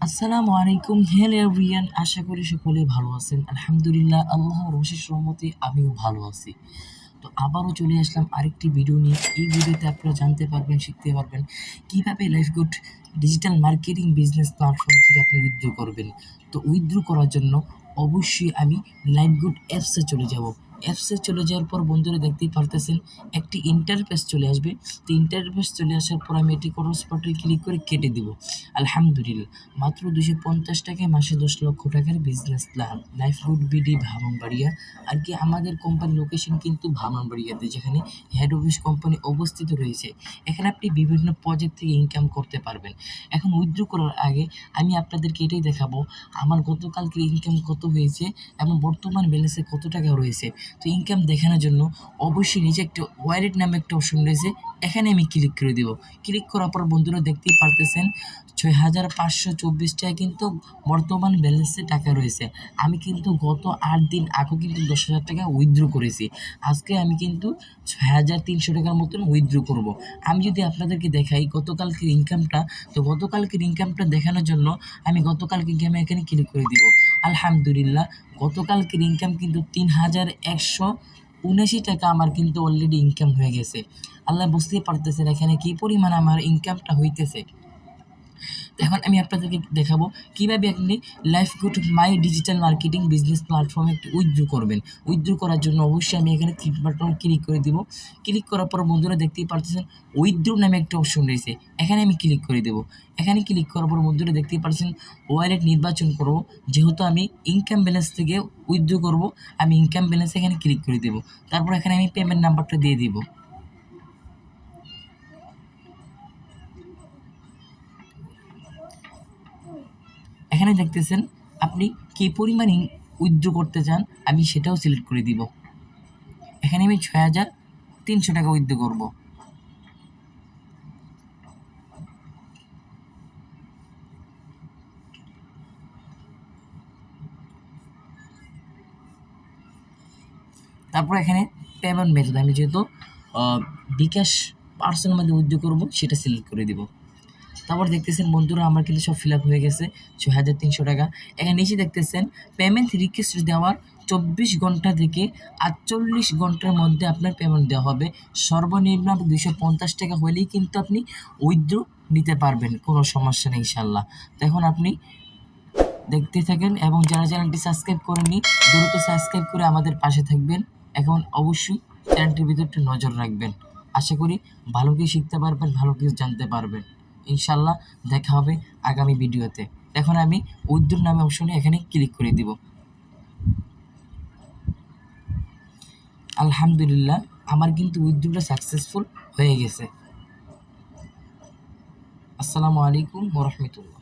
আসসালামু আলাইকুম। Hello everyone, আশা করি সকলেই ভালো আছেন। আলহামদুলিল্লাহ, আল্লাহর অশেষ রহমতে আমিও ভালো আছি। তো আবারও চলে আসলাম আরেকটি ভিডিও নিয়ে। এই ভিডিওতে আপনারা জানতে পারবেন, শিখতে পারবেন কীভাবে Lifegood digital marketing business platform থেকে আপনি উইথড্র করবেন। তো উইথড্র করার জন্য অবশ্যই আমি লাইফগুড অ্যাপসে চলে যাব। অ্যাপসে চলে যাওয়ার পর বন্ধুরা দেখতেই পারতেছেন একটি ইন্টারফেস চলে আসবে। তো ইন্টারফেস চলে আসার পর আমি এটি ক্রস বাটনে ক্লিক করে কেটে দেব। আলহামদুলিল্লাহ, মাত্র 250 টাকায় মাসে 10 লক্ষ টাকার business plan. Lifegood BD Brahmanbaria. আর কি আমাদের কোম্পানির লোকেশন কিন্তু ব্রাহ্মণবাড়িয়াতে, যেখানে হেড অফিস কোম্পানি অবস্থিত রয়েছে। এখানে আপনি বিভিন্ন প্রজেক্ট থেকে ইনকাম করতে পারবেন। এখন উইথড্র করার আগে আমি আপনাদেরকে এটাই দেখাবো আমার গতকালকের ইনকাম কত হয়েছে এবং বর্তমান ব্যালেন্সে কত টাকা রয়েছে। তো ইনকাম দেখানোর জন্য অবশ্যই নিচে একটা ওয়ালেট নামে একটা অপশন রয়েছে, এখানে আমি ক্লিক করে দেব। ক্লিক করার পর বন্ধুরা দেখতেই পারতেছেন 6,524 টাকা কিন্তু বর্তমান ব্যালেন্সে টাকা রয়েছে। আমি কিন্তু গত 8 দিন আগেও কিন্তু 10,000 টাকা উইথড্র করেছি। আজকে আমি কিন্তু 6,300 টাকার মতন উইথড্র করব। আমি যদি আপনাদেরকে দেখাই গতকালকের ইনকামটা, তো গতকালকের ইনকামটা দেখানোর জন্য আমি গতকালকে ইনকামে এখানে ক্লিক করে দিব। আলহামদুলিল্লাহ, গতকালকের ইনকাম কিন্তু 3,179 টাকা আমার কিন্তু অলরেডি ইনকাম হয়ে গেছে। আল্লাহ বুঝতেই পারতেছেন এখানে কী পরিমাণ আমার ইনকামটা হইতেছে। এখন আমি আপনাদেরকে দেখাবো কীভাবে আপনি লাইফগুড মাই ডিজিটাল মার্কেটিং বিজনেস প্ল্যাটফর্মে একটি উইথড্র করবেন। উইথড্র করার জন্য অবশ্যই আমি এখানে থ্রি বাটন ক্লিক করে দিব। ক্লিক করার পর বন্ধুরা দেখতেই পারতেছেন উইথড্র নামে একটা অপশন রয়েছে, এখানে আমি ক্লিক করে দেবো। এখানে ক্লিক করার পর বন্ধুরা দেখতেই পাচ্ছেন ওয়ালেট নির্বাচন করব। যেহেতু আমি ইনকাম ব্যালেন্স থেকে উইথড্র করব, আমি ইনকাম ব্যালেন্স এখানে ক্লিক করে দেবো। তারপর এখানে আমি পেমেন্ট নাম্বারটা দিয়ে দিব। এখানে দেখতেছেন আপনি কী পরিমাণ উইথড্র করতে চান, আমি সেটাও সিলেক্ট করে দিব। এখানে আমি 6,300 টাকা উইথড্র করব। তারপর এখানে পেমেন্ট মেথড আমি যেহেতু বিকাশ পার্সেন্টের মধ্যে উইথড্র করব সেটা সিলেক্ট করে দিব। তারপর দেখতেছেন বন্ধুরা আমার কিন্তু সব ফিল আপ হয়ে গেছে 6,300 টাকা। এখানে নিচে দেখতেছেন পেমেন্ট রিকোয়েস্ট দেওয়ার 24 ঘন্টা থেকে 48 ঘন্টার মধ্যে আপনার পেমেন্ট দেওয়া হবে। সর্বনিম্ন 250 টাকা হলেই কিন্তু আপনি উইথড্র নিতে পারবেন, কোনো সমস্যা নেই ইনশাল্লাহ। তো এখন আপনি দেখতে থাকেন এবং যারা চ্যানেলটি সাবস্ক্রাইব করেননি দ্রুত সাবস্ক্রাইব করে আমাদের পাশে থাকবেন। এখন অবশ্যই চ্যানেলটির ভিতরে একটু নজর রাখবেন। আশা করি ভালো কিছু শিখতে পারবেন, ভালো কিছু জানতে পারবেন। ইনশাল্লাহ দেখা হবে আগামী ভিডিওতে। এখন আমি উইথড্র নামে অপশনে এখানে ক্লিক করে দিব। আলহামদুলিল্লাহ, আমার কিন্তু উইথড্রটা সাকসেসফুল হয়ে গেছে। আসসালামু আলাইকুম ওয়া রাহমাতুল্লাহ।